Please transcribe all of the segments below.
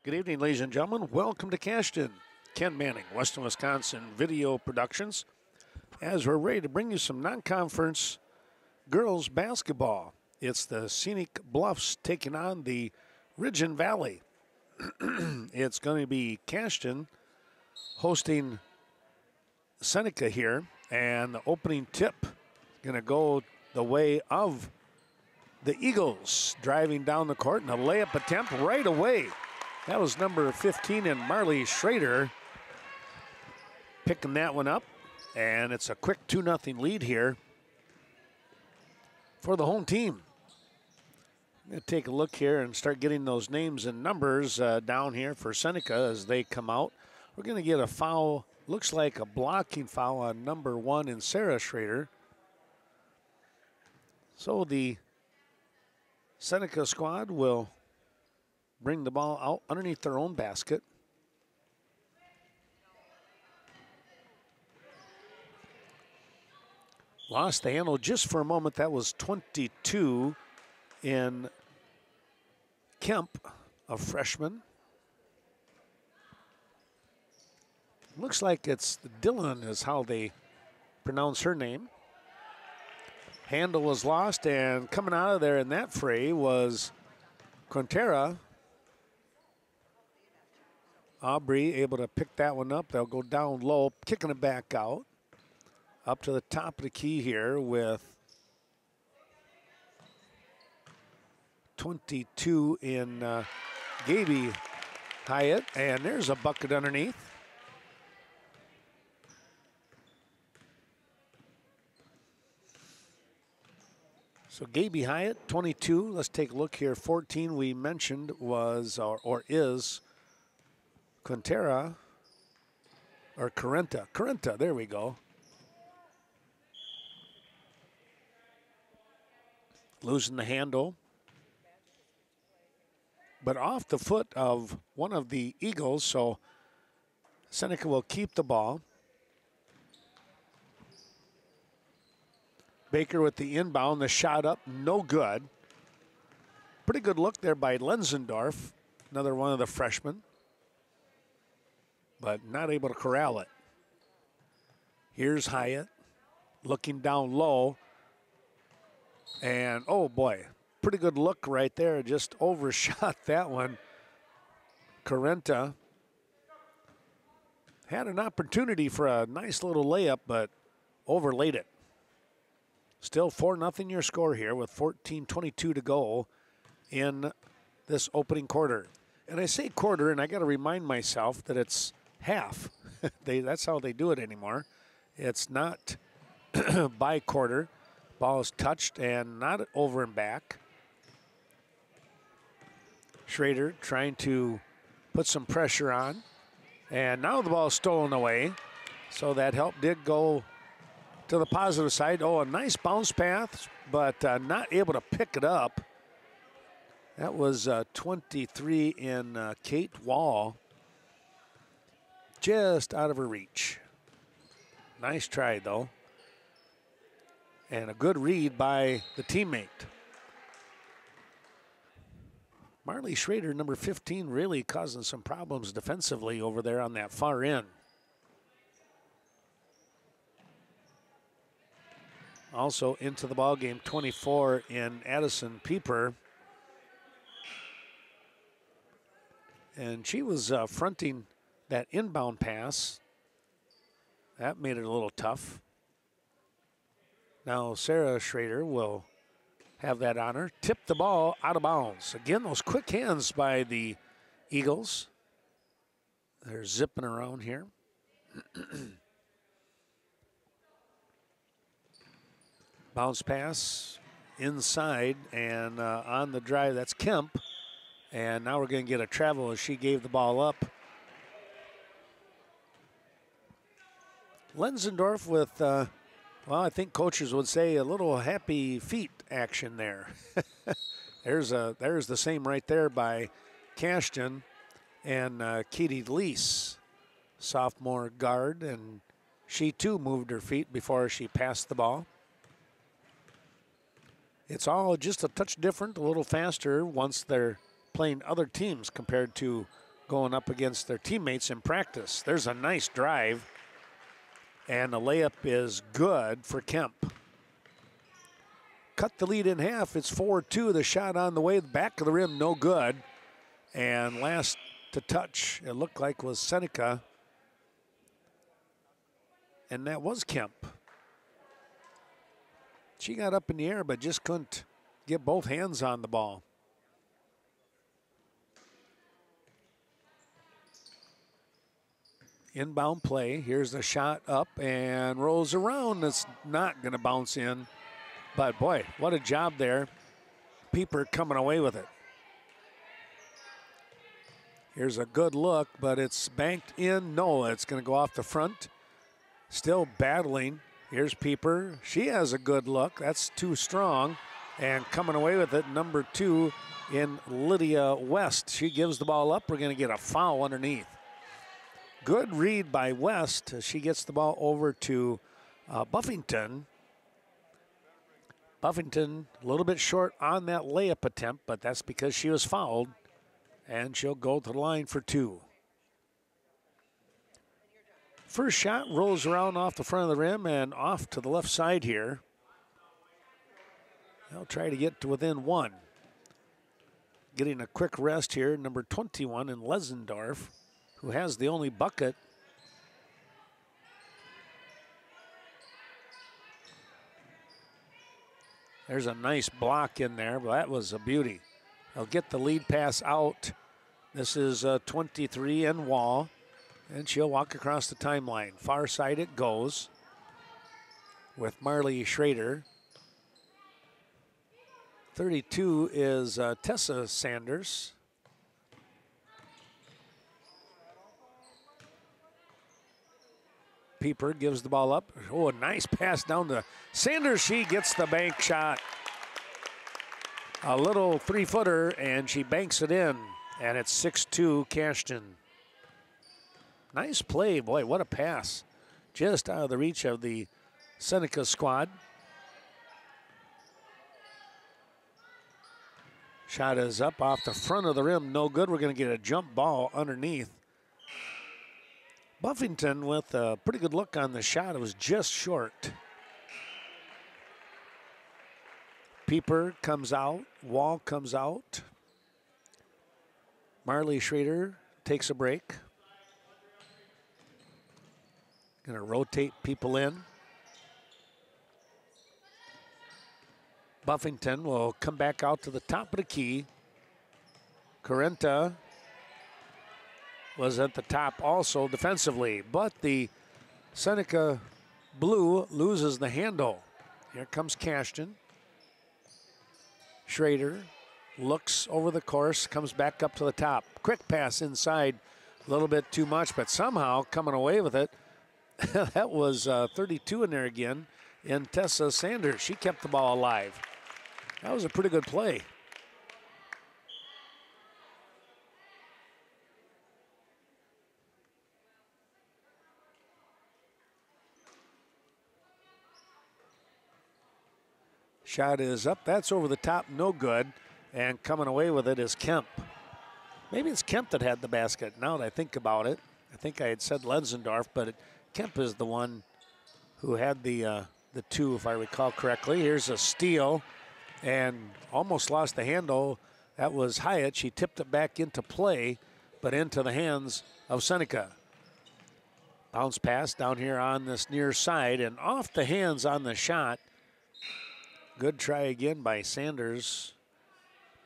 Good evening, ladies and gentlemen. Welcome to Cashton. Ken Manning, Western Wisconsin Video Productions, as we're ready to bring you some non-conference girls basketball. It's the Scenic Bluffs taking on the Ridge and Valley. It's going to be Cashton hosting Seneca here, and the opening tip is going to go the way of the Eagles, driving down the court, and a layup attempt right away. That was number 15 in Marley Schrader picking that one up, and it's a quick 2-0 lead here for the home team. I'm going to take a look here and start getting those names and numbers down here for Seneca as they come out. We're going to get a foul, looks like a blocking foul on number 1 in Sarah Schrader. So the Seneca squad will bring the ball out underneath their own basket. Lost the handle just for a moment. That was 22 in Kemp, a freshman. Looks like it's Dylan is how they pronounce her name. Handle was lost, and coming out of there in that fray was Quintera. Aubrey able to pick that one up. They'll go down low, kicking it back out. Up to the top of the key here with 22 in Gaby Hyatt. And there's a bucket underneath. So Gaby Hyatt, 22. Let's take a look here. 14 we mentioned was or is Quintera, or Carenta, there we go. Losing the handle. But off the foot of one of the Eagles, so Seneca will keep the ball. Baker with the inbound, the shot up, no good. Pretty good look there by Lenzendorf, another one of the freshmen, but not able to corral it. Here's Hyatt looking down low. And, oh, boy, pretty good look right there. Just overshot that one. Carenta had an opportunity for a nice little layup, but overlaid it. Still 4-0 your score here with 14:22 to go in this opening quarter. And I say quarter, and I got to remind myself that it's half. That's how they do it anymore. It's not by quarter. Ball is touched and not over and back. Schrader trying to put some pressure on. And now the ball is stolen away. So that help did go to the positive side. Oh, a nice bounce pass, but not able to pick it up. That was 23 in Kate Wall. Just out of her reach. Nice try, though. And a good read by the teammate. Marley Schrader, number 15, really causing some problems defensively over there on that far end. Also into the ball game, 24 in Addison Pieper. And she was fronting that inbound pass. That made it a little tough. Now Sarah Schrader will have that on her. Tip the ball out of bounds. Again, those quick hands by the Eagles. They're zipping around here. Bounce pass inside, and on the drive, that's Kemp. And now we're going to get a travel as she gave the ball up. Lenzendorf with, well, I think coaches would say a little happy feet action there. There's the same right there by Cashton and Katie Lease, sophomore guard, and she too moved her feet before she passed the ball. It's all just a touch different, a little faster once they're playing other teams compared to going up against their teammates in practice. There's a nice drive, and the layup is good for Kemp. Cut the lead in half. It's 4-2. The shot on the way, the back of the rim, no good. And last to touch, it looked like was Seneca. And that was Kemp. She got up in the air, but just couldn't get both hands on the ball. Inbound play. Here's the shot up and rolls around. It's not going to bounce in. But, boy, what a job there. Pieper coming away with it. Here's a good look, but it's banked in. No, it's going to go off the front. Still battling. Here's Pieper. She has a good look. That's too strong. And coming away with it, number 2 in Lydia West. She gives the ball up. We're going to get a foul underneath. Good read by West. She gets the ball over to Buffington. Buffington a little bit short on that layup attempt, but that's because she was fouled. And she'll go to the line for 2. First shot rolls around off the front of the rim and off to the left side here. They'll try to get to within 1. Getting a quick rest here, number 21 in Lesendorf, who has the only bucket. There's a nice block in there, but that was a beauty. They'll get the lead pass out. This is 23 and Wall, and she'll walk across the timeline. Far side it goes with Marley Schrader. 32 is Tessa Sanders. Pieper gives the ball up. Oh, a nice pass down to Sanders. She gets the bank shot. A little 3-footer, and she banks it in. And it's 6-2 Cashton. Nice play. Boy, what a pass. Just out of the reach of the Seneca squad. Shot is up off the front of the rim. No good. We're going to get a jump ball underneath. Buffington with a pretty good look on the shot. It was just short. Pieper comes out. Wall comes out. Marley Schrader takes a break. Going to rotate people in. Buffington will come back out to the top of the key. Correnta was at the top also defensively, but the Seneca Blue loses the handle. Here comes Cashton. Schrader looks over the course, comes back up to the top. Quick pass inside, a little bit too much, but somehow coming away with it. That was 32 in there again in Tessa Sanders. She kept the ball alive. That was a pretty good play. Shot is up. That's over the top. No good. And coming away with it is Kemp. Maybe it's Kemp that had the basket. Now that I think about it, I think I had said Lenzendorf, but Kemp is the one who had the 2, if I recall correctly. Here's a steal and almost lost the handle. That was Hyatt. She tipped it back into play, but into the hands of Seneca. Bounce pass down here on this near side and off the hands on the shot. Good try again by Sanders.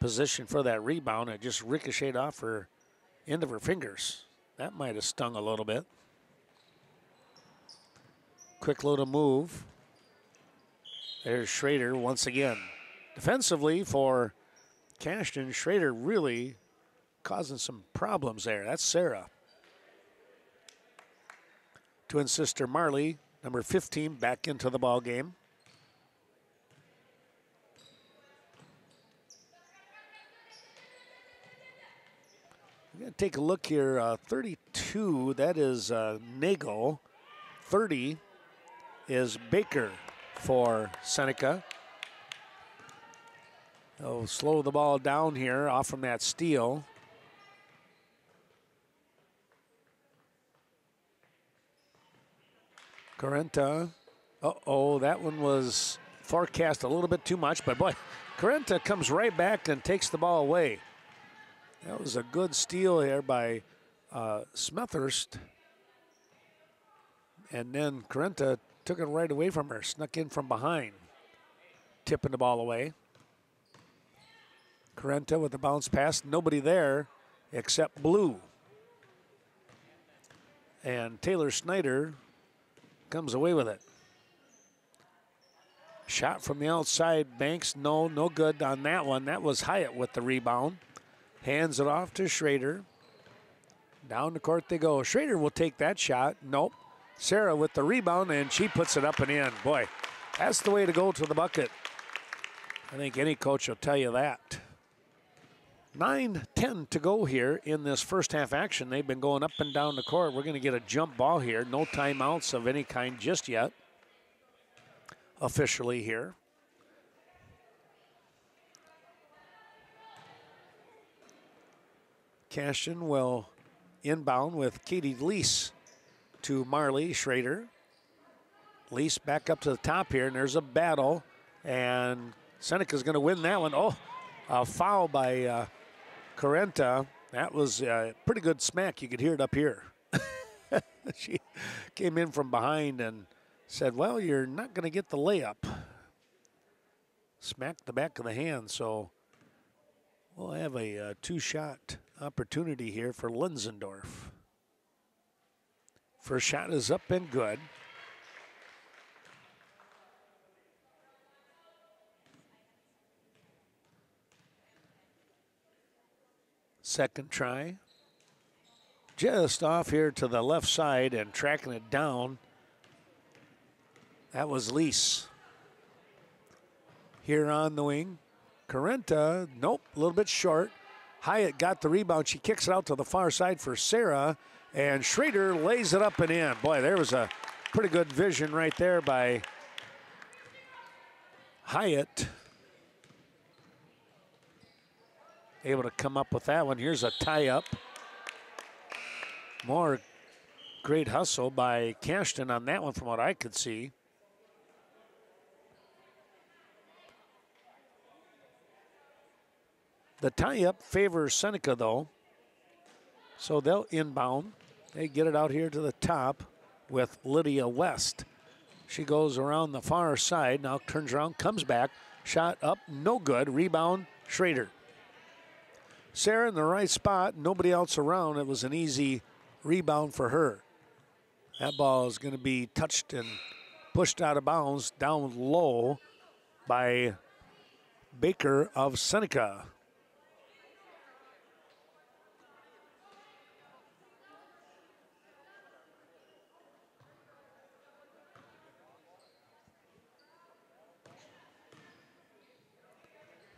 Position for that rebound. It just ricocheted off her end of her fingers. That might have stung a little bit. Quick little move. There's Schrader once again. Defensively for Cashton, Schrader really causing some problems there. That's Sarah. Twin sister Marley, number 15, back into the ball game. We're going to take a look here. 32, that is Nagel. 30 is Baker for Seneca. They'll slow the ball down here off from that steal. Carenta. Uh-oh, that one was forecast a little bit too much, but boy, Carenta comes right back and takes the ball away. That was a good steal here by Smethurst. And then Carenta took it right away from her, snuck in from behind, tipping the ball away. Carenta with the bounce pass, nobody there except Blue. And Taylor Snyder comes away with it. Shot from the outside, Banks, no good on that one. That was Hyatt with the rebound. Hands it off to Schrader. Down the court they go. Schrader will take that shot. Nope. Sarah with the rebound, and she puts it up and in. Boy, that's the way to go to the bucket. I think any coach will tell you that. 9:10 to go here in this first half action. They've been going up and down the court. We're going to get a jump ball here. No timeouts of any kind just yet. Officially here. Cashton will inbound with Katie Lease to Marley Schrader. Lease back up to the top here, and there's a battle, and Seneca's going to win that one. Oh, a foul by Carenta. That was a pretty good smack. You could hear it up here. She came in from behind and said, well, you're not going to get the layup. Smacked the back of the hand, so we'll have a two-shot opportunity here for Linsendorf. First shot is up and good. Second try. Just off here to the left side and tracking it down. That was Lease. Here on the wing, Carenta, nope, a little bit short. Hyatt got the rebound. She kicks it out to the far side for Sarah, and Schrader lays it up and in. Boy, there was a pretty good vision right there by Hyatt. Able to come up with that one. Here's a tie-up. More great hustle by Cashton on that one from what I could see. The tie-up favors Seneca, though. So they'll inbound. They get it out here to the top with Lydia West. She goes around the far side, now turns around, comes back. Shot up, no good. Rebound, Schrader. Sarah in the right spot, nobody else around. It was an easy rebound for her. That ball is going to be touched and pushed out of bounds down low by Baker of Seneca.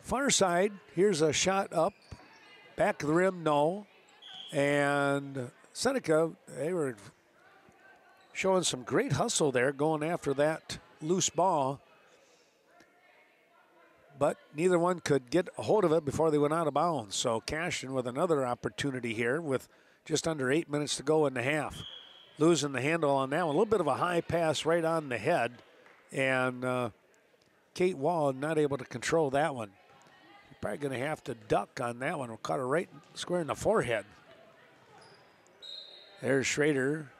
Far side, here's a shot up. Back of the rim, no. And Seneca, they were showing some great hustle there going after that loose ball. But neither one could get a hold of it before they went out of bounds. So Cashton with another opportunity here with just under 8 minutes to go in the half. Losing the handle on that one. A little bit of a high pass right on the head. And Kate Wall not able to control that one. Probably going to have to duck on that one. We'll cut her right square in the forehead. There's Schrader.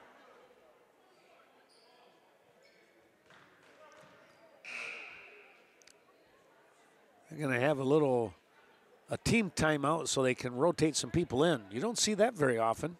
They're going to have a team timeout so they can rotate some people in. You don't see that very often.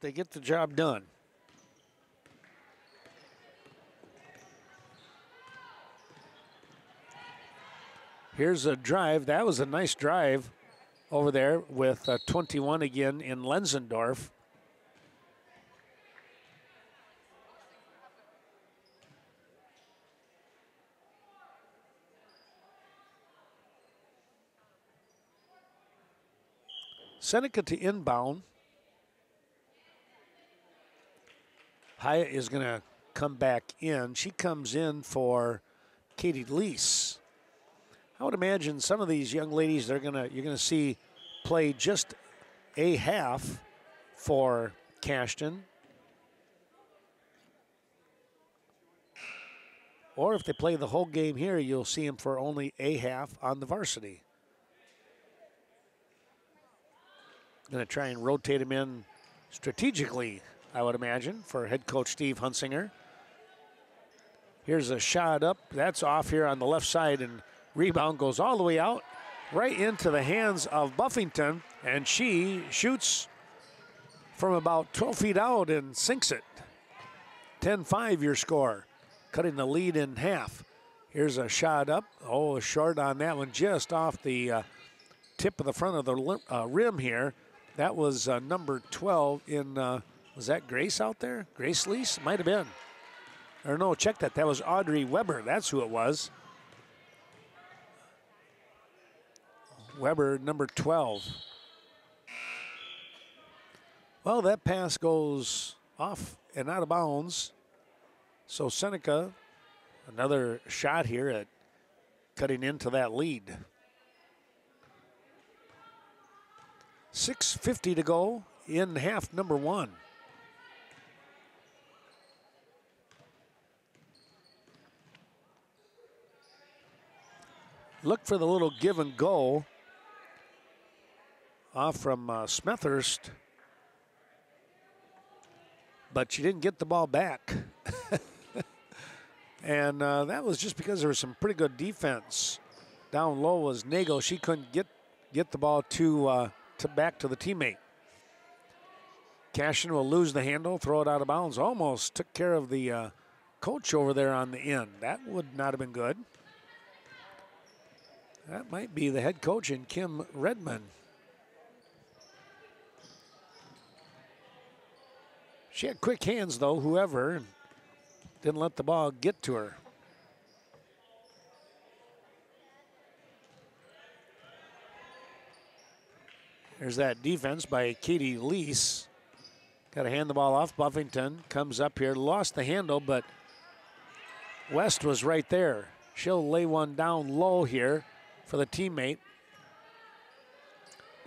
they get the job done. Here's a drive. That was a nice drive over there with 21 again in Lenzendorf. Seneca to inbound. Hyatt is going to come back in. She comes in for Katie Lease. I would imagine some of these young ladies you're gonna see play just a half for Cashton. Or if they play the whole game here, you'll see them for only a half on the varsity. Going to try and rotate him in strategically, I would imagine, for head coach Steve Hunsinger. Here's a shot up. That's off here on the left side, and rebound goes all the way out, right into the hands of Buffington, and she shoots from about 12 feet out and sinks it. 10-5 your score, cutting the lead in half. Here's a shot up. Oh, short on that one, just off the tip of the front of the rim here. That was number 12 in, was that Grace out there? Grace Lease? Might have been. Or no, check that. That was Audrey Weber. That's who it was. Weber, number 12. Well, that pass goes off and out of bounds. So Seneca, another shot here at cutting into that lead. 6:50 to go in half number one. Look for the little give and go off from Smethurst, but she didn't get the ball back. And that was just because there was some pretty good defense. Down low was Nagel. She couldn't get the ball to back to the teammate. Cashton will lose the handle, throw it out of bounds. Almost took care of the coach over there on the end. That would not have been good. That might be the head coach in Kim Redmond. She had quick hands, though, whoever, and didn't let the ball get to her. There's that defense by Katie Lease. Got to hand the ball off. Buffington comes up here, lost the handle, but West was right there. She'll lay one down low here for the teammate.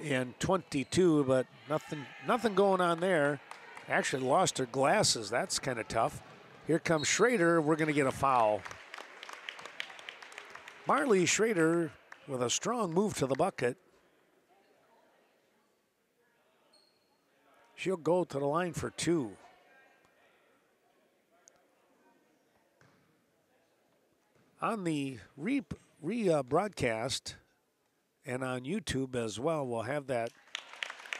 In 22, but nothing going on there. Actually lost her glasses. That's kind of tough. Here comes Schrader. We're going to get a foul. Marley Schrader with a strong move to the bucket. She'll go to the line for two. On the broadcast and on YouTube as well, we'll have that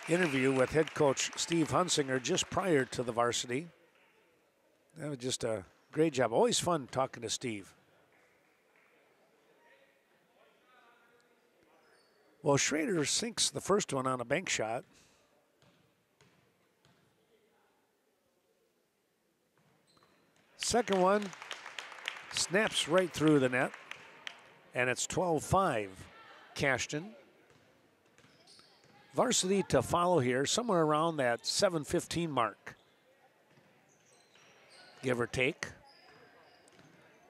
interview with head coach Steve Hunsinger just prior to the varsity. That was just a great job. Always fun talking to Steve. Well, Schrader sinks the first one on a bank shot. Second one snaps right through the net, and it's 12-5 Cashton. Varsity to follow here, somewhere around that 7:15 mark, give or take.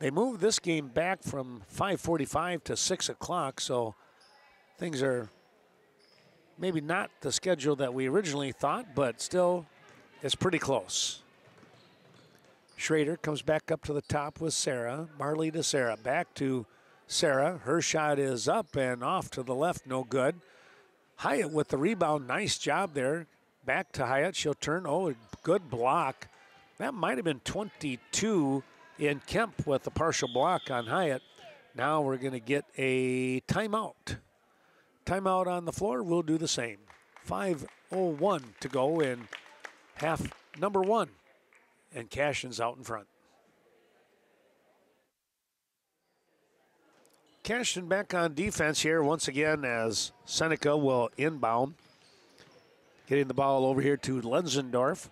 They moved this game back from 5:45 to 6 o'clock, so things are maybe not the schedule that we originally thought, but still, it's pretty close. Schrader comes back up to the top with Sarah. Marley to Sarah. Back to Sarah. Her shot is up and off to the left. No good. Hyatt with the rebound. Nice job there. Back to Hyatt. She'll turn. Oh, good block. That might have been 22 in Kemp with a partial block on Hyatt. Now we're going to get a timeout. Timeout on the floor. We'll do the same. 5:01 to go in half number one, and Cashton's out in front. Cashton back on defense here once again as Seneca will inbound. Getting the ball over here to Lenzendorf.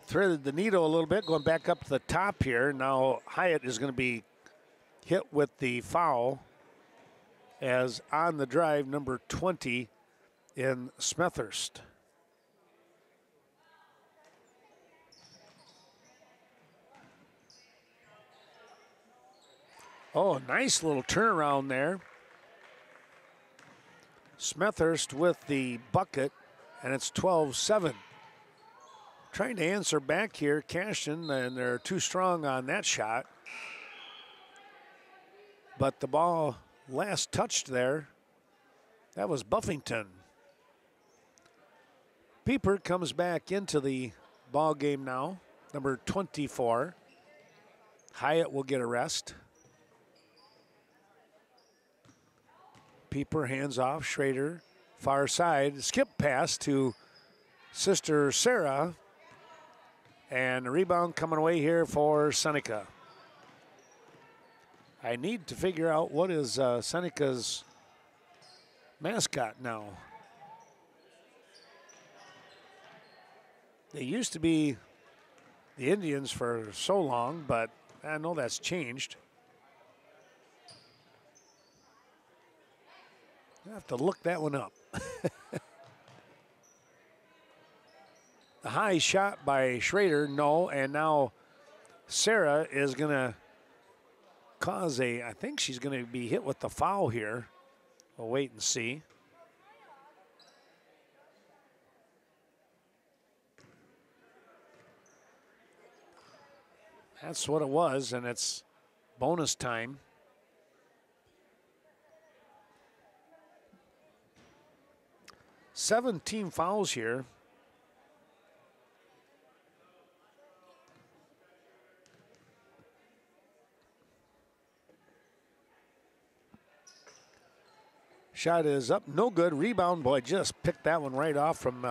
Threaded the needle a little bit, going back up to the top here. Now Hyatt is going to be hit with the foul as on the drive, number 20 in Smethurst. Oh, nice little turnaround there. Smethurst with the bucket, and it's 12-7. Trying to answer back here, Cashton, and they're too strong on that shot. But the ball last touched there, that was Buffington. Pieper comes back into the ball game now, number 24. Hyatt will get a rest. Pieper hands off, Schrader, far side, skip pass to Sister Sarah, and a rebound coming away here for Seneca. I need to figure out what is Seneca's mascot now. They used to be the Indians for so long, but I know that's changed. I have to look that one up. The high shot by Schrader, no, and now Sarah is going to cause I think she's going to be hit with the foul here. We'll wait and see. That's what it was, and it's bonus time. Seven team fouls here. Shot is up, no good. Rebound, boy, just picked that one right off from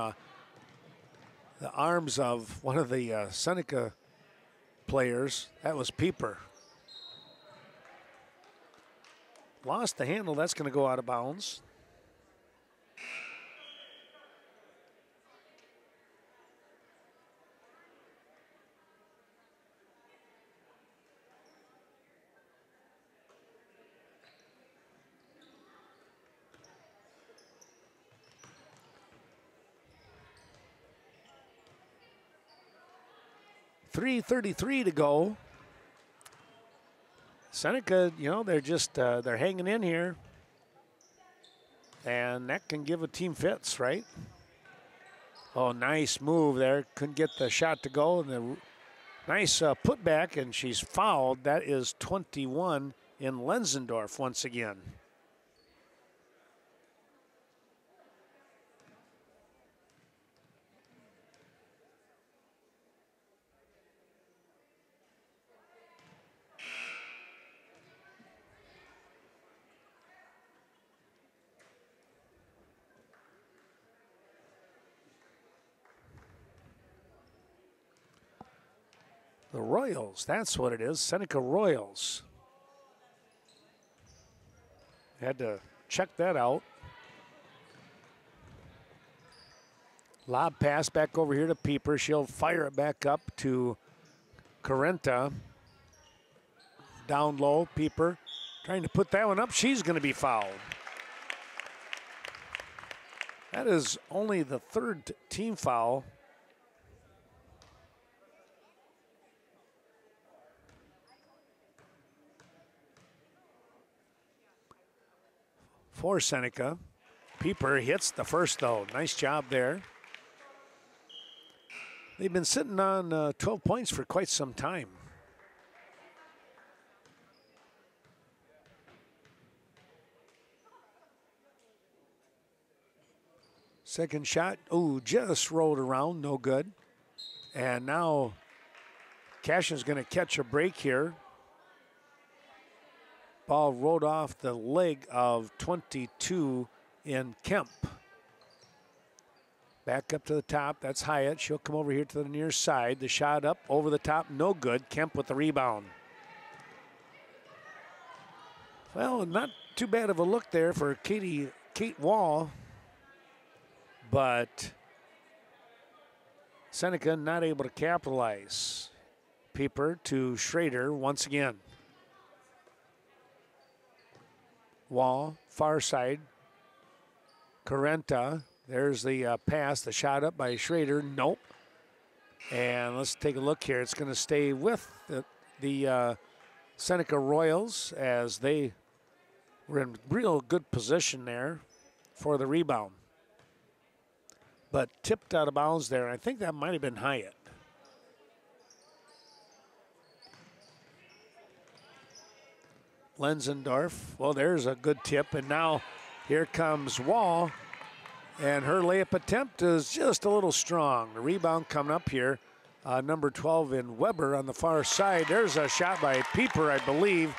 the arms of one of the Seneca players. That was Pieper. Lost the handle, that's going to go out of bounds. .333 to go. Seneca, you know, they're just, they're hanging in here. And that can give a team fits, right? Oh, nice move there. Couldn't get the shot to go. And the nice putback, and she's fouled. That is 21 in Lenzendorf once again. The Royals, that's what it is, Seneca Royals. Had to check that out. Lob pass back over here to Pieper. She'll fire it back up to Carenta. Down low, Pieper trying to put that one up. She's going to be fouled. That is only the third team foul. For Seneca. Pieper hits the first, though. Nice job there. They've been sitting on 12 points for quite some time. Second shot, ooh, just rolled around, no good. And now Cashton's going to catch a break here. Ball rolled off the leg of 22 in Kemp. Back up to the top. That's Hyatt. She'll come over here to the near side. The shot up over the top. No good. Kemp with the rebound. Well, not too bad of a look there for Kate Wall. But Seneca not able to capitalize. Pieper to Schrader once again. Wall, far side. Carenta. There's the pass, the shot up by Schrader. Nope. And let's take a look here. It's going to stay with the Seneca Royals as they were in real good position there for the rebound. But tipped out of bounds there. I think that might have been Hyatt. Lenzendorf. Well, there's a good tip. And now here comes Wall. And her layup attempt is just a little strong. The rebound coming up here. Number 12 in Weber on the far side. There's a shot by Pieper, I believe.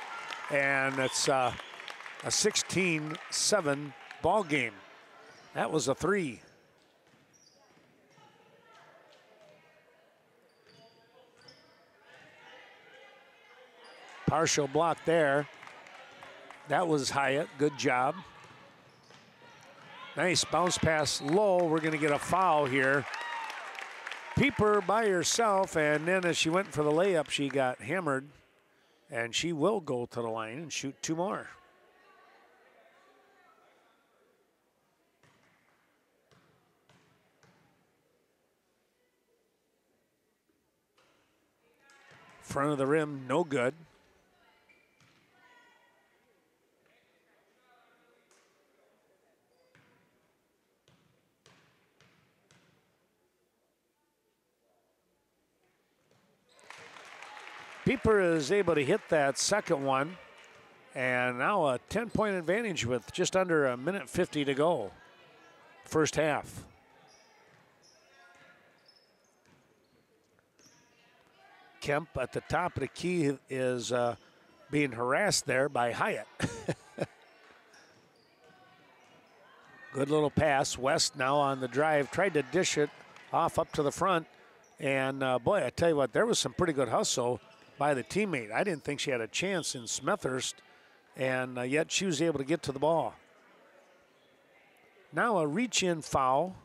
And it's a 16-7 ball game. That was a three. Partial block there. That was Hyatt. Good job. Nice bounce pass low. We're going to get a foul here. Pieper by herself, and then as she went for the layup, she got hammered, and she will go to the line and shoot two more. Front of the rim, no good. Pieper is able to hit that second one, and now a 10-point advantage with just under a minute 50 to go. First half. Kemp at the top of the key is being harassed there by Hyatt. Good little pass. West now on the drive. Tried to dish it off up to the front. And, boy, I tell you what, there was some pretty good hustle by the teammate. I didn't think she had a chance in Smethurst, and yet she was able to get to the ball. Now a reach-in foul.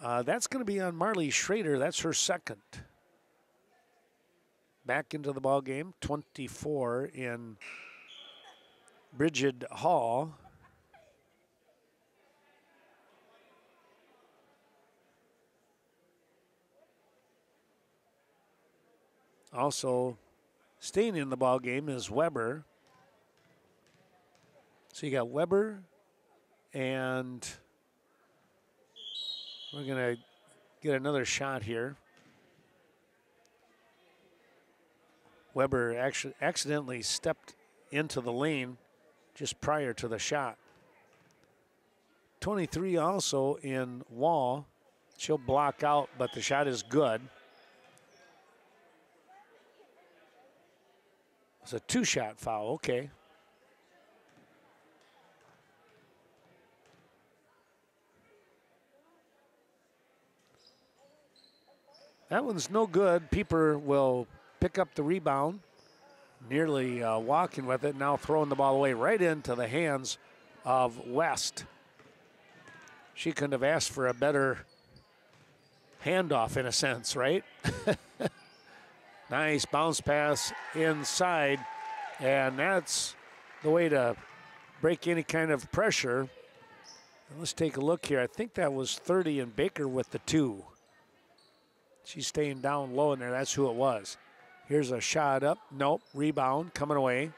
That's going to be on Marley Schrader. That's her second. Back into the ball game, 24 in Bridget Hall. Also staying in the ball game is Weber. So you got Weber, and we're going to get another shot here. Weber actually accidentally stepped into the lane just prior to the shot. 23 also in Wall. She'll block out, but the shot is good. It's a two-shot foul, okay. That one's no good. Pieper will pick up the rebound, nearly walking with it, now throwing the ball away right into the hands of West. She couldn't have asked for a better handoff in a sense, right? Nice bounce pass inside, and that's the way to break any kind of pressure. And let's take a look here. I think that was 30 and Baker with the two. She's staying down low in there. That's who it was. Here's a shot up. Nope. Rebound coming away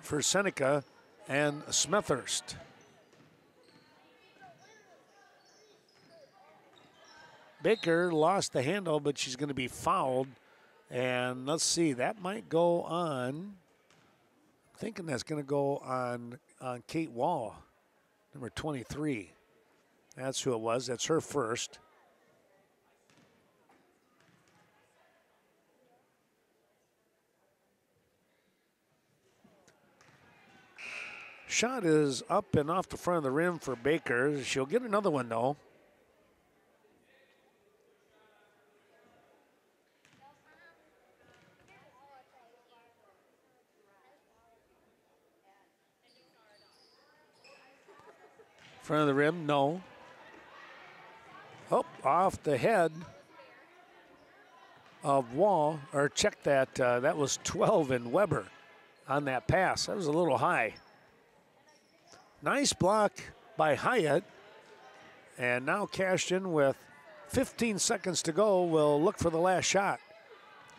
for Seneca and Smethurst. Baker lost the handle, but she's going to be fouled. And let's see, that might go on. I'm thinking that's going to go on Kate Wall, number 23. That's who it was. That's her first. Shot is up and off the front of the rim for Baker. She'll get another one, though. Front of the rim, no. Oh, off the head of Wall, or check that. That was 12 in Weber on that pass. That was a little high. Nice block by Hyatt. And now Cashton, with 15 seconds to go, will look for the last shot.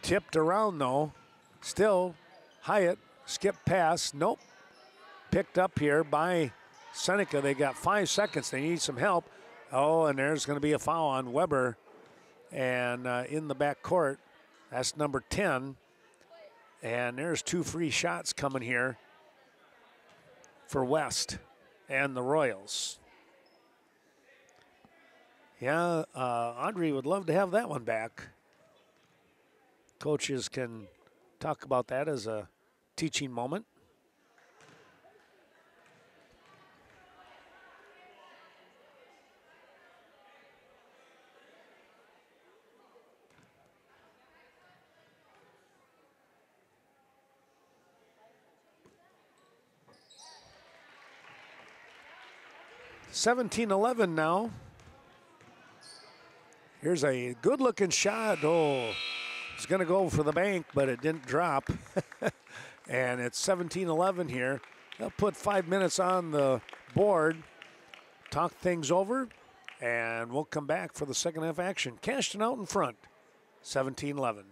Tipped around, though. Still, Hyatt, skip pass. Nope. Picked up here by Seneca. They got 5 seconds. They need some help. Oh, and there's going to be a foul on Weber. And in the back court, that's number 10. And there's 2 free shots coming here for West and the Royals. Yeah, Audrey would love to have that one back. Coaches can talk about that as a teaching moment. (17-11) now. Here's a good-looking shot. Oh, it's going to go for the bank, but it didn't drop. And it's 17-11 here. They'll put 5 minutes on the board, talk things over, and we'll come back for the second half action. Cashton out in front, 17-11.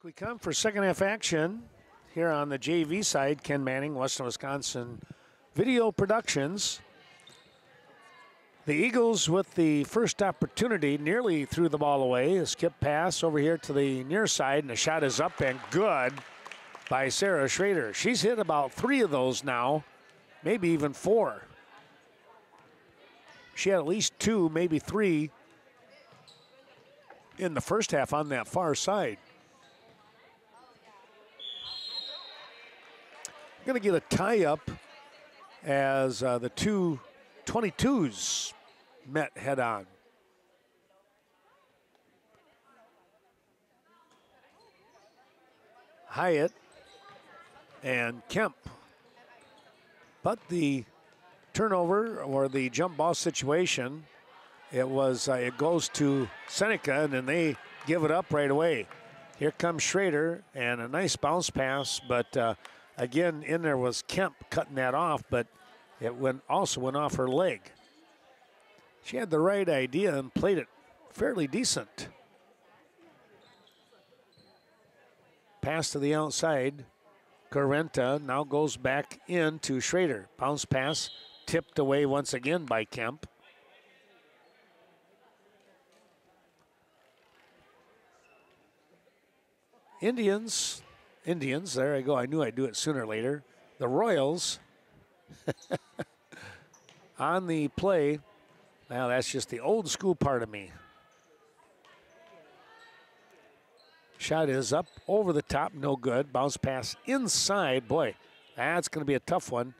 We come for second half action here on the JV side. Ken Manning, Western Wisconsin Video Productions. The Eagles with the first opportunity, nearly threw the ball away. A skip pass over here to the near side, and the shot is up and good by Sarah Schrader. She's hit about 3 of those now, maybe even 4. She had at least 2, maybe 3 in the first half on that far side. Going to get a tie-up as the two 22s met head-on. Hyatt and Kemp. But the turnover or the jump ball situation, it goes to Seneca, and then they give it up right away. Here comes Schrader, and a nice bounce pass, but again, in there was Kemp cutting that off, but it also went off her leg. She had the right idea and played it fairly decent. Pass to the outside. Carenta now goes back into Schrader. Bounce pass tipped away once again by Kemp. Indians, there I go. I knew I'd do it sooner or later. The Royals on the play. Now that's just the old school part of me. Shot is up over the top, no good. Bounce pass inside. Boy, that's going to be a tough one.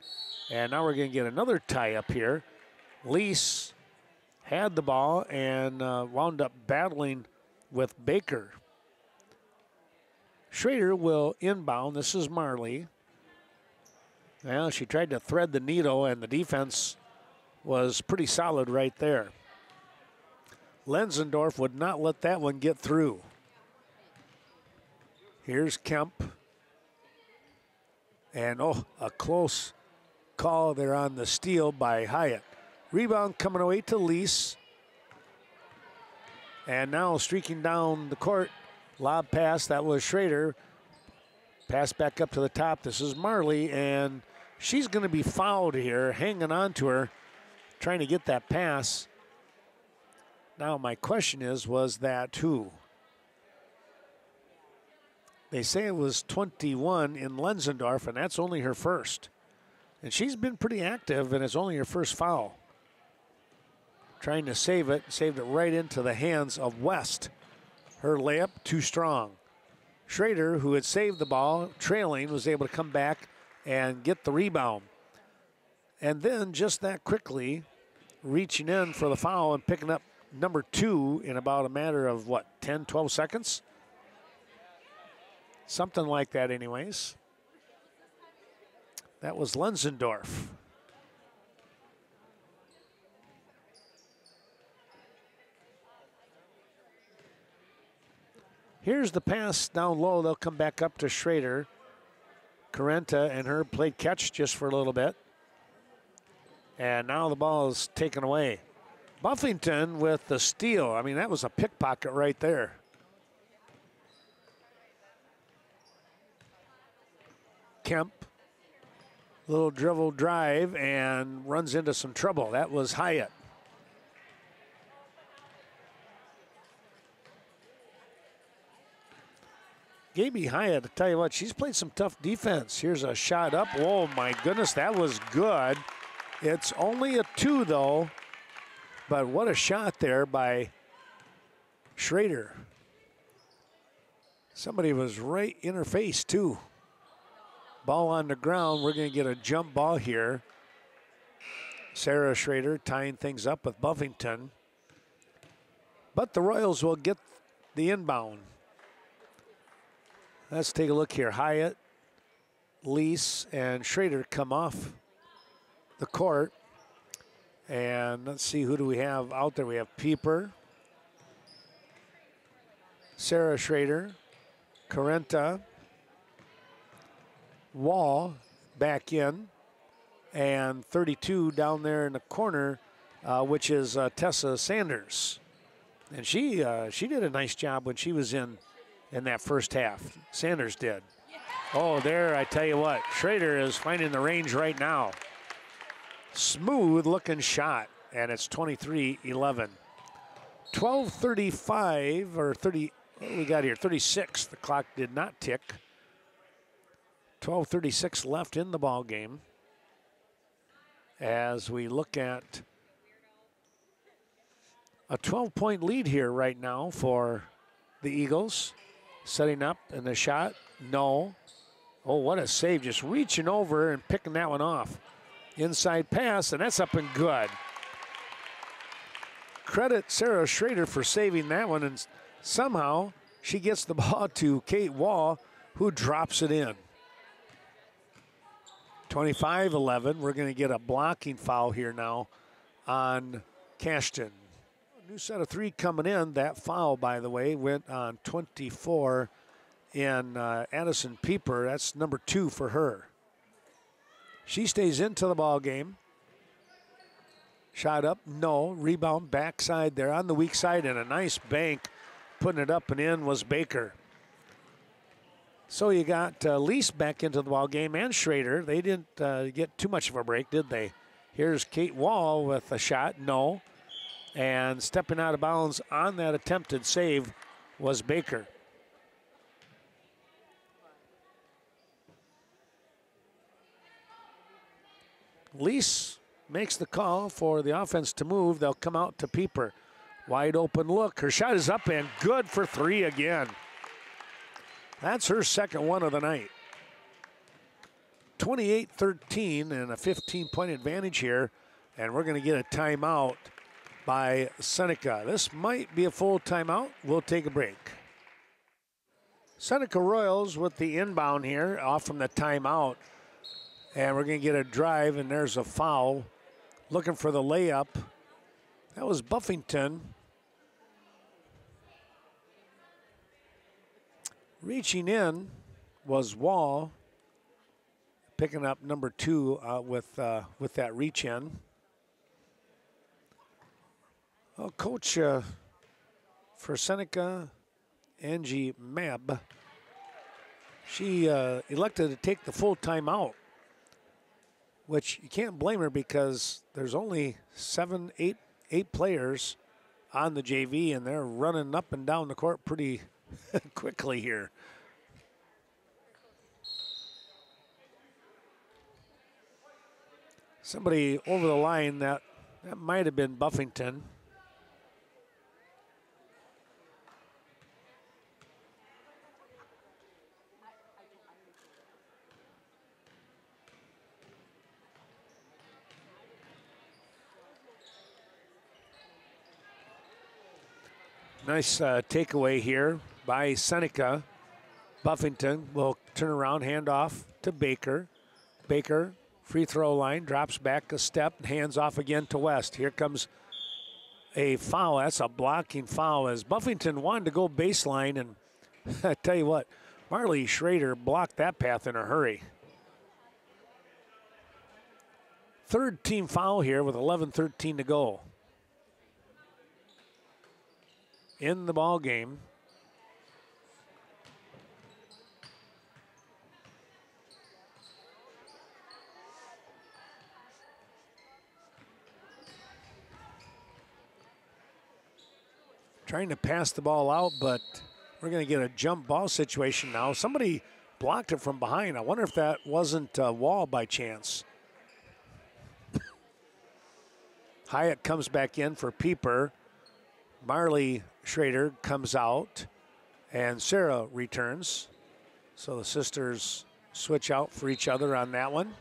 And now we're going to get another tie up here. Lease had the ball and wound up battling with Baker. Schrader will inbound. This is Marley. Well, she tried to thread the needle, and the defense was pretty solid right there. Lenzendorf would not let that one get through. Here's Kemp. And, a close call there on the steal by Hyatt. Rebound coming away to Lease. And now streaking down the court. Lob pass, that was Schrader. Pass back up to the top. This is Marley, and she's going to be fouled here, hanging on to her, trying to get that pass. Now my question is, was that who? They say it was 21 in Lenzendorf, and that's only her first. And she's been pretty active, and it's only her first foul. Trying to save it, saved it right into the hands of West. Her layup too strong. Schrader, who had saved the ball, trailing, was able to come back and get the rebound. And then just that quickly, reaching in for the foul and picking up number 2 in about a matter of, 10, 12 seconds? Something like that anyways. That was Lenzendorf. Here's the pass down low. They'll come back up to Schrader. Carenta and her played catch just for a little bit. And now the ball is taken away. Buffington with the steal. I mean, that was a pickpocket right there. Kemp, little dribble drive and runs into some trouble. That was Hyatt. Gaby Hyatt, I tell you what, she's played some tough defense. Here's a shot up. Oh my goodness, that was good. It's only a 2 though, but what a shot there by Schrader. Somebody was right in her face too. Ball on the ground. We're going to get a jump ball here. Sarah Schrader tying things up with Buffington. But the Royals will get the inbound. Let's take a look here. Hyatt, Lease, and Schrader come off the court. And let's see, who do we have out there? We have Pieper, Sarah Schrader, Carenta, Wall back in, and 32 down there in the corner, which is Tessa Sanders. And she did a nice job when she was in that first half. Sanders did. Oh, there, I tell you what, Schrader is finding the range right now. Smooth looking shot, and it's 23-11. 12:35 or 30, what do we got here? 36. The clock did not tick. 12:36 left in the ball game. As we look at a 12-point lead here right now for the Eagles. Setting up and the shot, no. Oh, what a save, just reaching over and picking that one off. Inside pass, and that's up and good. Credit Sarah Schrader for saving that one, and somehow she gets the ball to Kate Wall, who drops it in. 25-11, we're gonna get a blocking foul here now on Cashton. New set of 3 coming in. That foul, by the way, went on 24 in Addison Pieper. That's number 2 for her. She stays into the ball game. Shot up, no. Rebound backside there on the weak side, and a nice bank. Putting it up and in was Baker. So you got Lease back into the ball game and Schrader. They didn't get too much of a break, did they? Here's Kate Wall with a shot, no. And stepping out of bounds on that attempted save was Baker. Lease makes the call for the offense to move. They'll come out to Pieper. Wide open look. Her shot is up and good for 3 again. That's her second one of the night. 28-13 and a 15-point advantage here. And we're going to get a timeout by Seneca. This might be a full timeout. We'll take a break. Seneca Royals with the inbound here off from the timeout. And we're going to get a drive, and there's a foul. Looking for the layup. That was Buffington. Reaching in was Wall. Picking up number 2 with that reach in. Well, coach for Seneca, Angie Mab, she elected to take the full timeout, which you can't blame her because there's only 8 players on the JV, and they're running up and down the court pretty quickly here. Somebody over the line, that might have been Buffington. Nice takeaway here by Seneca. Buffington will turn around, hand off to Baker. Baker, free throw line, drops back a step, hands off again to West. Here comes a foul. That's a blocking foul as Buffington wanted to go baseline, and I tell you what, Marley Schrader blocked that path in a hurry. Third team foul here with 11:13 to go in the ball game. Trying to pass the ball out, but we're going to get a jump ball situation now. Somebody blocked it from behind. I wonder if that wasn't Wall by chance. Hyatt comes back in for Pieper. Marley Schrader comes out, and Sarah returns. So the sisters switch out for each other on that one.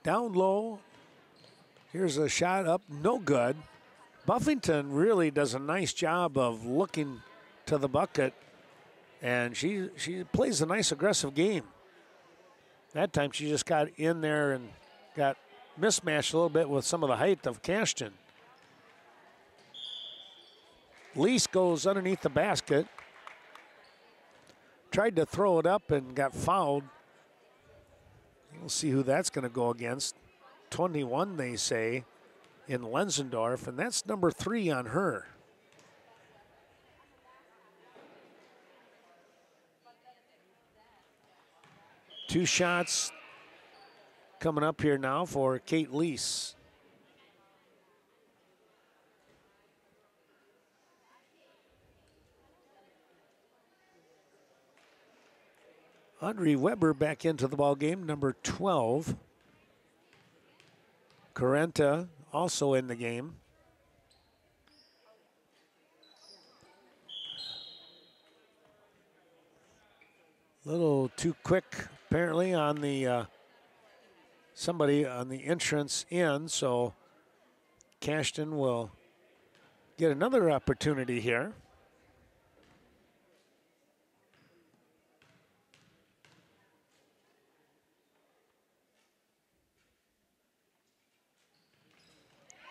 Down low, here's a shot up, no good. Buffington really does a nice job of looking to the bucket, and she plays a nice aggressive game. That time she just got in there and got mismatched a little bit with some of the height of Cashton. Lease goes underneath the basket. Tried to throw it up and got fouled. We'll see who that's going to go against. 21, they say, in Lenzendorf, and that's number 3 on her. Two shots coming up here now for Kate Lease. Audrey Weber back into the ball game, number 12. Corenta also in the game. Little too quick, apparently, on the somebody on the entrance in, so Cashton will get another opportunity here.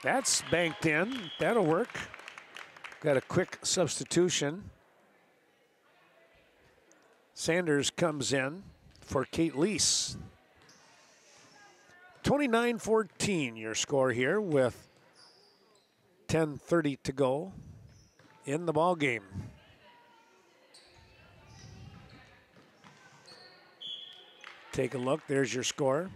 That's banked in. That'll work. Got a quick substitution. Sanders comes in for Kate Lease. 29-14 your score here with 10:30 to go in the ball game. Take a look. There's your score.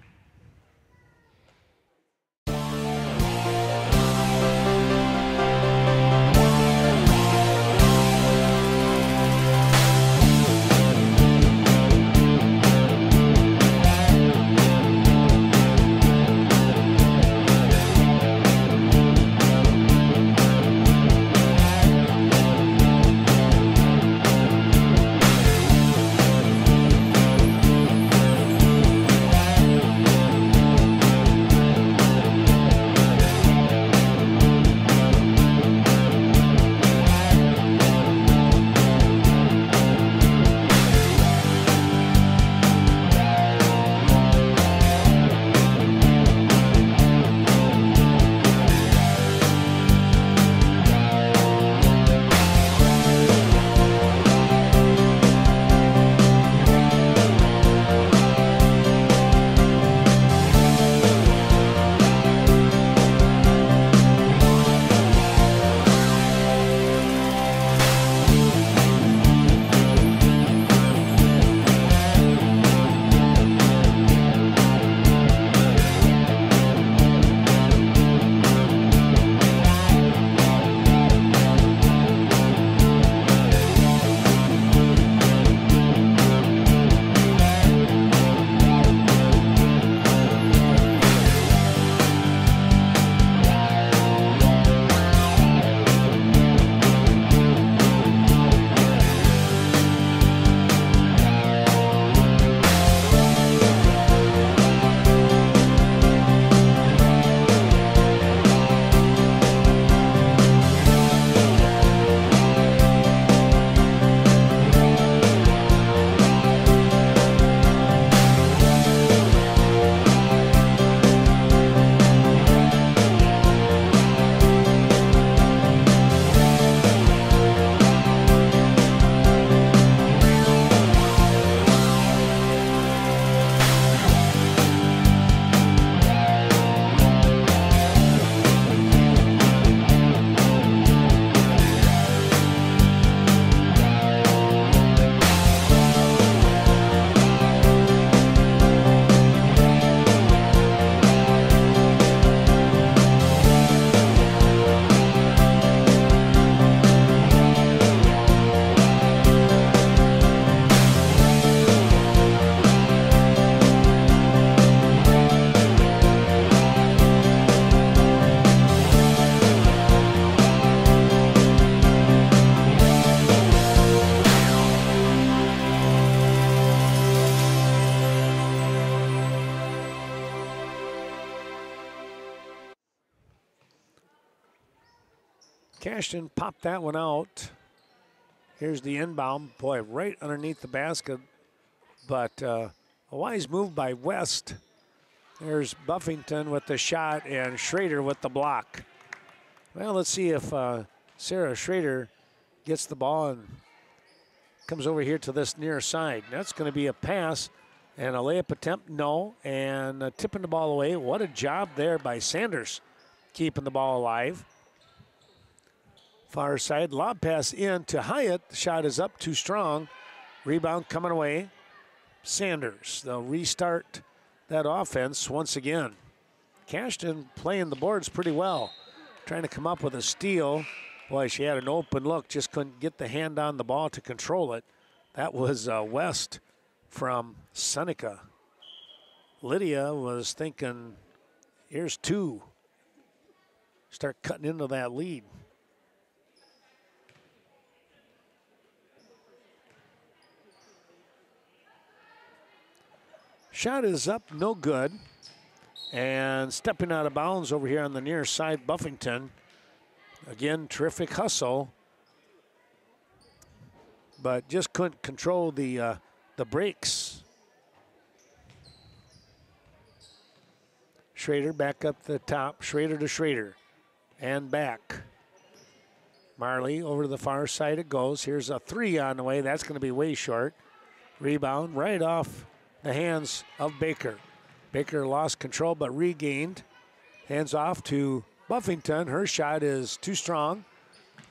Cashton popped that one out. Here's the inbound. Boy, right underneath the basket. But a wise move by West. There's Buffington with the shot and Schrader with the block. Well, let's see if Sarah Schrader gets the ball and comes over here to this near side. That's going to be a pass, And a layup attempt, no. And tipping the ball away. What a job there by Sanders, keeping the ball alive. Far side, lob pass in to Hyatt. The shot is up, too strong. Rebound coming away. Sanders, they'll restart that offense once again. Cashton playing the boards pretty well. Trying to come up with a steal. Boy, she had an open look, just couldn't get the hand on the ball to control it. That was West from Seneca. Lydia was thinking, here's two. Start cutting into that lead. Shot is up, no good. And stepping out of bounds over here on the near side, Buffington. Again, terrific hustle. But just couldn't control the breaks. Schrader back up the top. Schrader to Schrader. And back. Marley over to the far side it goes. Here's a three on the way. That's going to be way short. Rebound right off the hands of Baker. Baker lost control but regained. Hands off to Buffington. Her shot is too strong.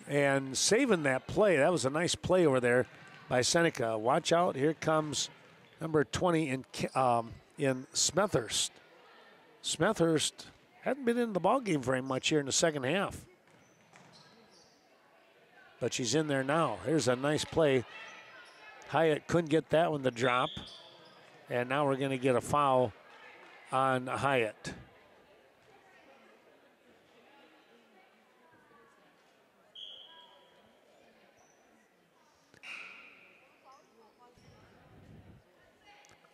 And saving that play. That was a nice play over there by Seneca. Watch out. Here comes number 20 in Smethurst. Smethurst hadn't been in the ballgame very much here in the second half. But she's in there now. Here's a nice play. Hyatt couldn't get that one to drop. And now we're going to get a foul on Hyatt.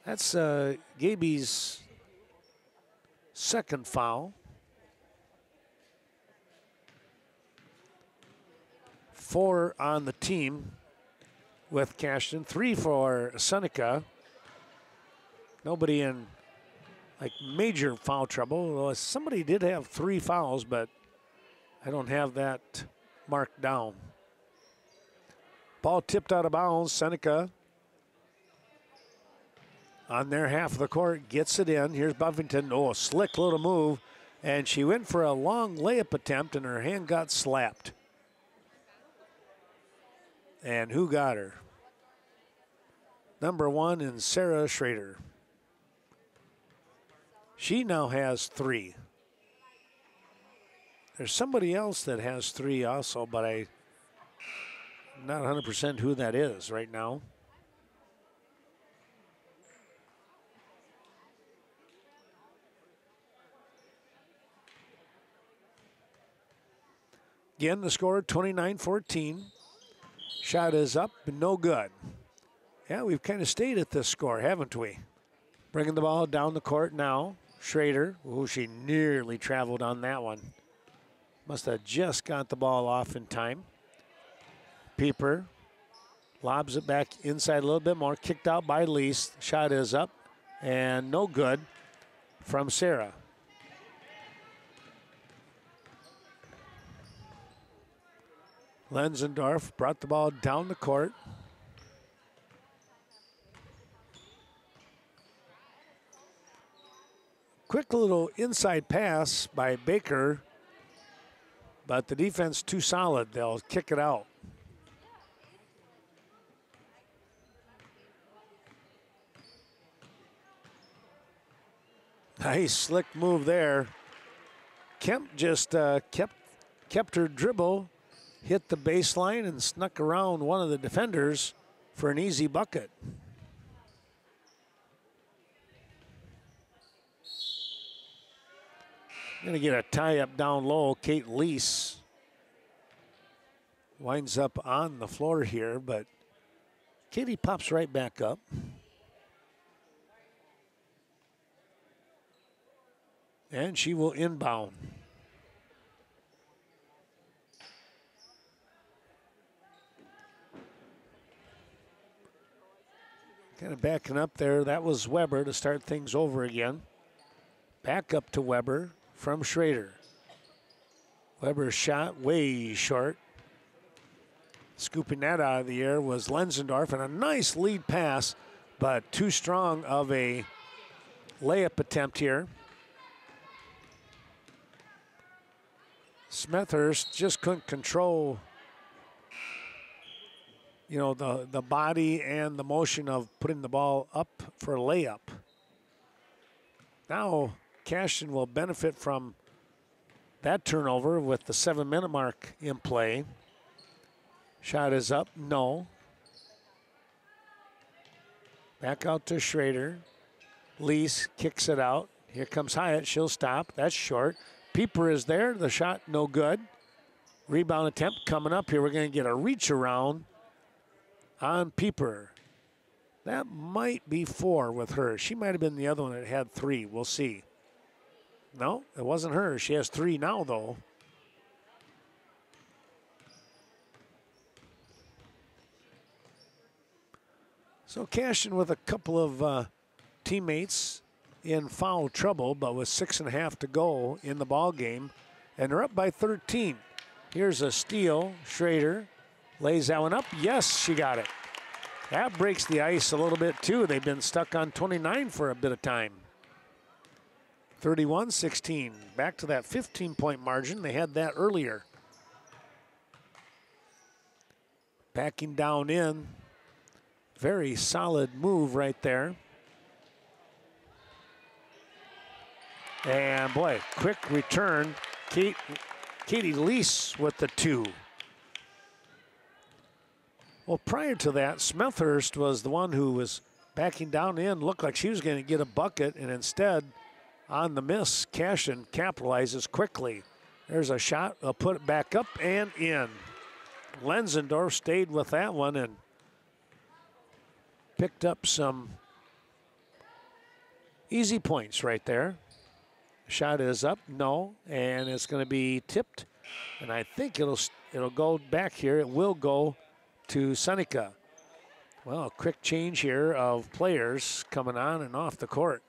That's Gaby's second foul. 4 on the team with Cashton. 3 for Seneca. Nobody in like major foul trouble. Well, somebody did have 3 fouls, but I don't have that marked down. Ball tipped out of bounds. Seneca on their half of the court gets it in. Here's Buffington. Oh, a slick little move. And she went for a long layup attempt, and her hand got slapped. And who got her? Number 1 in Sarah Schrader. She now has 3. There's somebody else that has 3 also, but I'm not 100% who that is right now. Again, the score 29-14. Shot is up, but no good. Yeah, we've kind of stayed at this score, haven't we? Bringing the ball down the court now. Schrader, oh, she nearly traveled on that one. Must have just got the ball off in time. Pieper lobs it back inside a little bit more. Kicked out by Lease. Shot is up and no good from Sarah. Lenzendorf brought the ball down the court. Quick little inside pass by Baker, but the defense too solid. They'll kick it out. Nice slick move there. Kemp just kept her dribble, hit the baseline, and snuck around one of the defenders for an easy bucket. Gonna get a tie up down low. Kate Lease winds up on the floor here, but Katie pops right back up. And she will inbound. Kind of backing up there. That was Weber to start things over again. Back up to Weber from Schrader. Weber's shot way short. Scooping that out of the air was Lenzendorf, and a nice lead pass but too strong of a layup attempt here. Smethurst just couldn't control, you know, the body and the motion of putting the ball up for a layup. Now Cashton will benefit from that turnover with the 7-minute mark in play. Shot is up, no. Back out to Schrader. Lease kicks it out. Here comes Hyatt, she'll stop, that's short. Pieper is there, the shot no good. Rebound attempt coming up here. We're gonna get a reach around on Pieper. That might be 4 with her. She might have been the other one that had 3, we'll see. No, it wasn't her. She has 3 now though. So Cashton with a couple of teammates in foul trouble, but with 6.5 to go in the ball game, and they're up by 13. Here's a steal. Schrader lays that one up. Yes, she got it. That breaks the ice a little bit too. They've been stuck on 29 for a bit of time. 31-16. Back to that 15-point margin. They had that earlier. Backing down in. Very solid move right there. And boy, quick return. Katie Lease with the 2. Well, prior to that, Smethurst was the one who was backing down in. Looked like she was going to get a bucket, and instead, on the miss, Cashton capitalizes quickly. There's a shot. They'll put it back up and in. Lenzendorf stayed with that one and picked up some easy points right there. Shot is up, no, and it's going to be tipped. And I think it'll go back here. It will go to Seneca. Well, a quick change here of players coming on and off the court.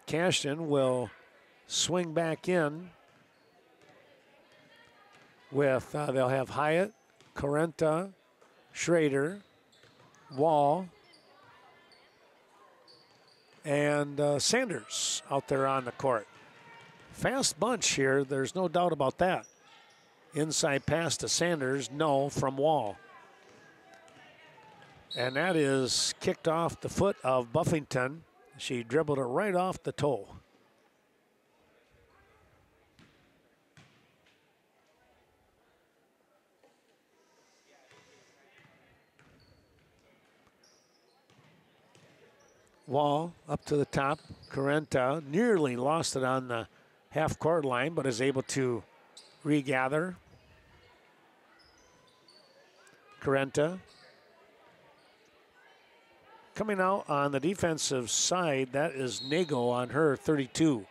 Cashton will swing back in with, they'll have Hyatt, Corenta, Schrader, Wall, and Sanders out there on the court. Fast bunch here, there's no doubt about that. Inside pass to Sanders, no from Wall. And that is kicked off the foot of Buffington. She dribbled it right off the toe. Wall up to the top. Corenta nearly lost it on the half-court line, but is able to regather. Corenta. Coming out on the defensive side, that is Nago on her 32.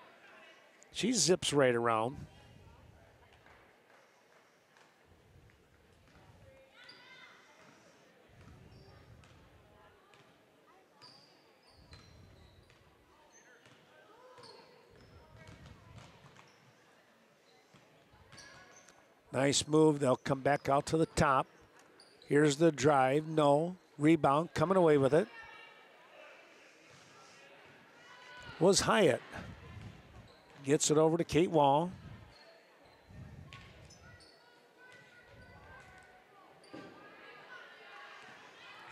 She zips right around. Nice move. They'll come back out to the top. Here's the drive. No. Rebound. Coming away with it was Hyatt. Gets it over to Kate Wall.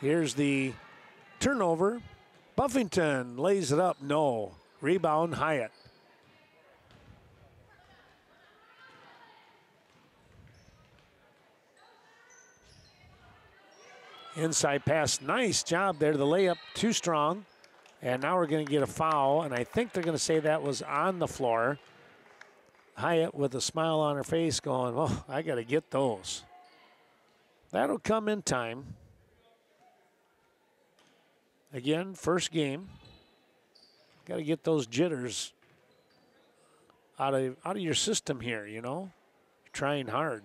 Here's the turnover. Buffington lays it up. No. Rebound Hyatt. Inside pass, nice job there. The layup too strong. And now we're going to get a foul, and I think they're going to say that was on the floor. Hyatt with a smile on her face going, oh, I got to get those. That'll come in time. Again, first game. Got to get those jitters out of your system here, you know. Trying hard.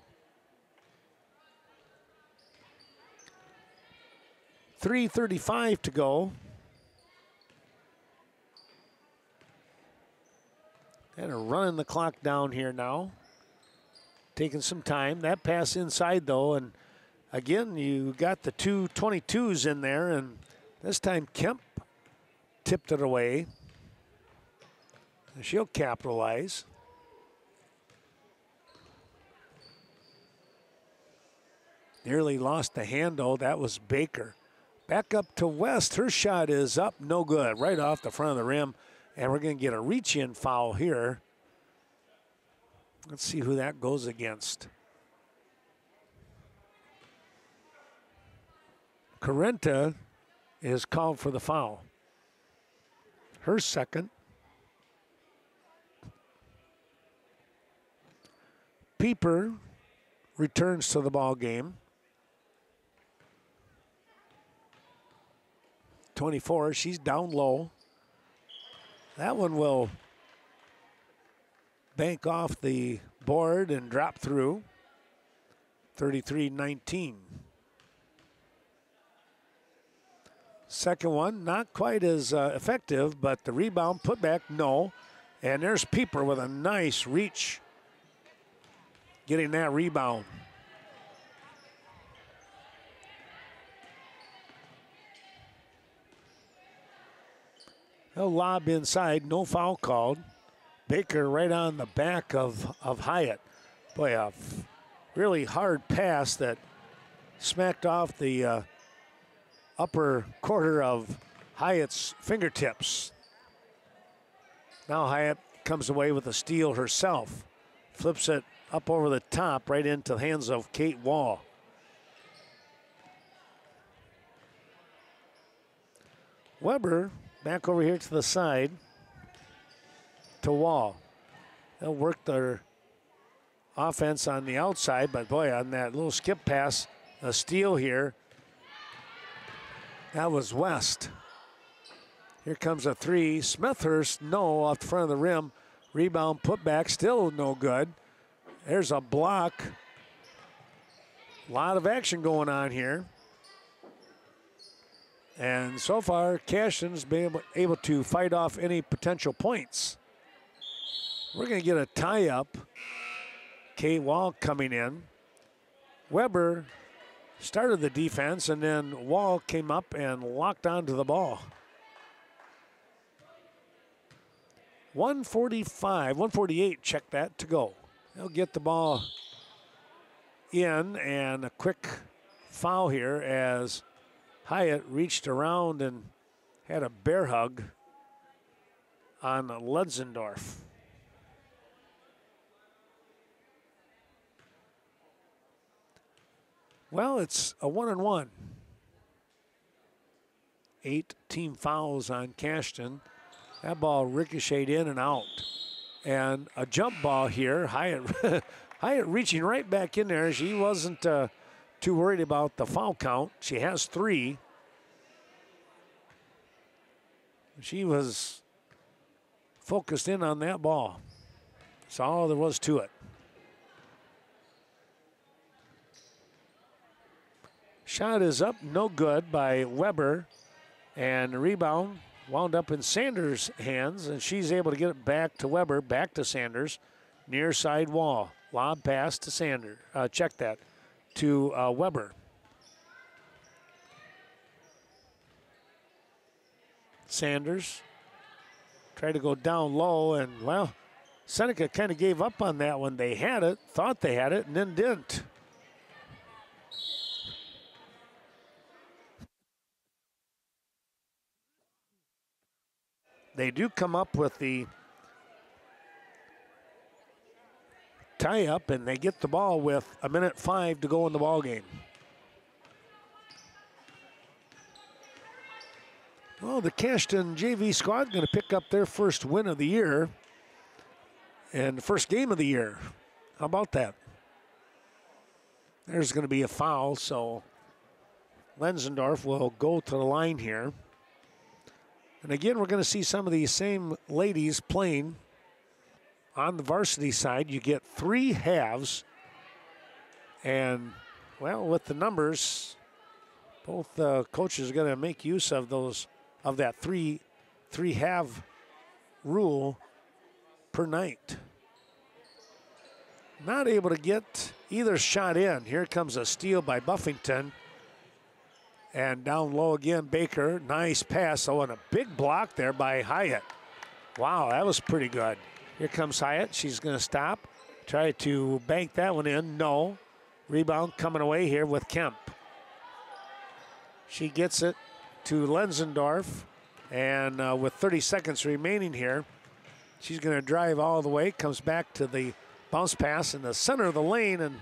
3:35 to go. And running the clock down here now. Taking some time. That pass inside though, and again, you got the two 22s in there, and This time Kemp tipped it away. She'll capitalize. Nearly lost the handle. That was Baker. Back up to West. Her shot is up. No good. Right off the front of the rim. And we're going to get a reach-in foul here. Let's see who that goes against. Carenta is called for the foul. Her second. Pieper returns to the ball game. 24, she's down low. That one will bank off the board and drop through. 33-19. Second one, not quite as effective, but the rebound, put back, no. And there's Pieper with a nice reach, getting that rebound. He'll lob inside, no foul called. Baker right on the back of Hyatt. Boy, a really hard pass that smacked off the upper quarter of Hyatt's fingertips. Now Hyatt comes away with a steal herself. Flips it up over the top, right into the hands of Kate Wall. Weber back over here to the side to Wall. They'll work their offense on the outside, but boy, on that little skip pass, a steal here. That was West. Here comes a three. Smithhurst, no, off the front of the rim. Rebound, put back, still no good. There's a block. A lot of action going on here. And so far, Cashton's been able to fight off any potential points. We're going to get a tie-up. Kate Wall coming in. Weber started the defense, and then Wall came up and locked onto the ball. 148, check that, to go. They'll get the ball in, and a quick foul here as Hyatt reached around and had a bear hug on Lutzendorf. Well, it's a 1-on-1. 8 team fouls on Cashton. That ball ricocheted in and out. And a jump ball here. Hyatt, Hyatt reaching right back in there. She wasn't too worried about the foul count. She has 3. She was focused in on that ball. That's all there was to it. Shot is up, no good by Weber. And the rebound wound up in Sanders' hands, and she's able to get it back to Weber, back to Sanders, near side wall. Lob pass to Sanders. Check that. To Weber. Sanders tried to go down low, and, well, Seneca kind of gave up on that one. They had it, thought they had it, and then didn't. They do come up with the tie-up, and they get the ball with 1:05 to go in the ball game. Well, the Cashton JV squad going to pick up their first win of the year and the first game of the year. How about that? There's going to be a foul, so Lutzendorf will go to the line here. And again, we're going to see some of these same ladies playing on the varsity side. You get 3 halves. And, well, with the numbers, both coaches are going to make use of that three half rule per night. Not able to get either shot in. Here comes a steal by Buffington. And down low again, Baker. Nice pass. Oh, and a big block there by Hyatt. Wow, that was pretty good. Here comes Hyatt. She's going to stop. Try to bank that one in. No. Rebound coming away here with Kemp. She gets it to Lenzendorf. And with 30 seconds remaining here, she's going to drive all the way. Comes back to the bounce pass in the center of the lane, and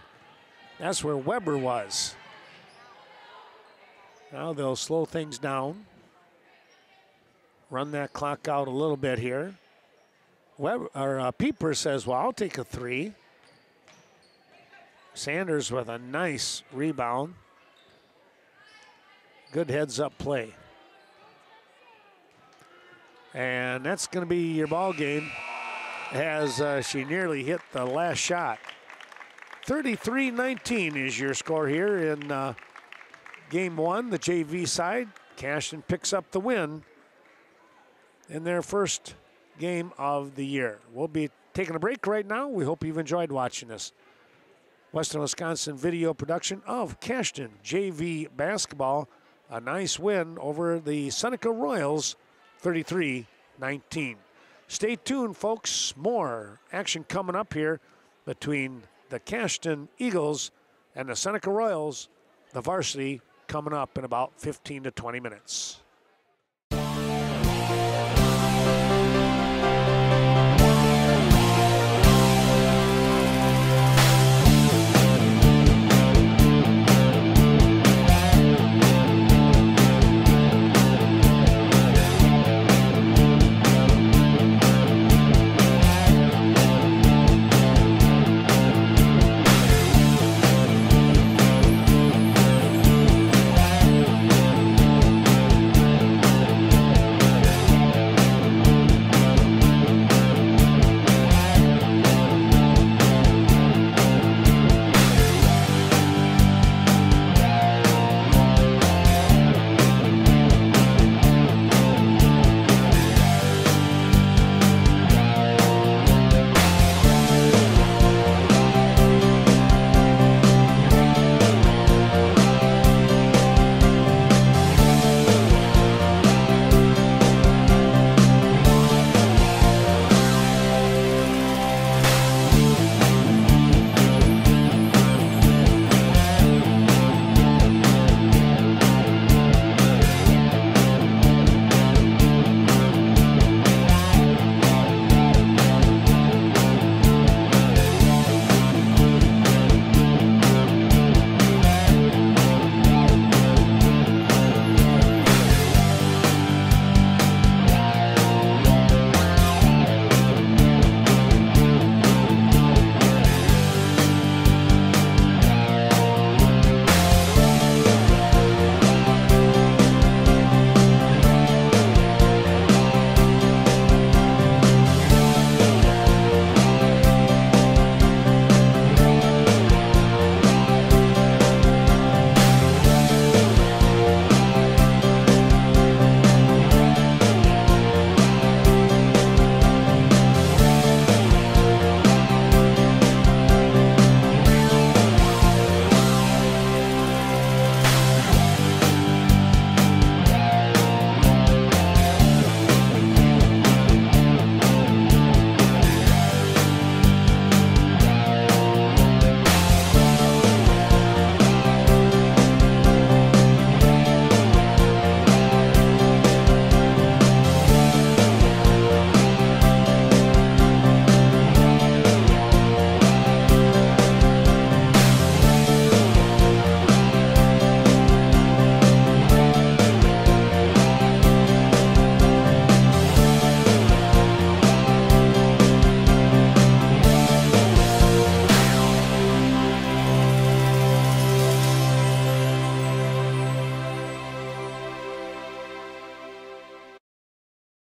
that's where Weber was. Now they'll slow things down. Run that clock out a little bit here. Pieper says, well, I'll take a three. Sanders with a nice rebound. Good heads-up play. And that's going to be your ball game as she nearly hit the last shot. 33-19 is your score here in game one, the JV side. Cashton picks up the win in their first game of the year. We'll be taking a break right now. We hope you've enjoyed watching this Western Wisconsin video production of Cashton JV basketball. A nice win over the Seneca Royals, 33-19. Stay tuned, folks. More action coming up here between the Cashton Eagles and the Seneca Royals. The Varsity coming up in about 15 to 20 minutes.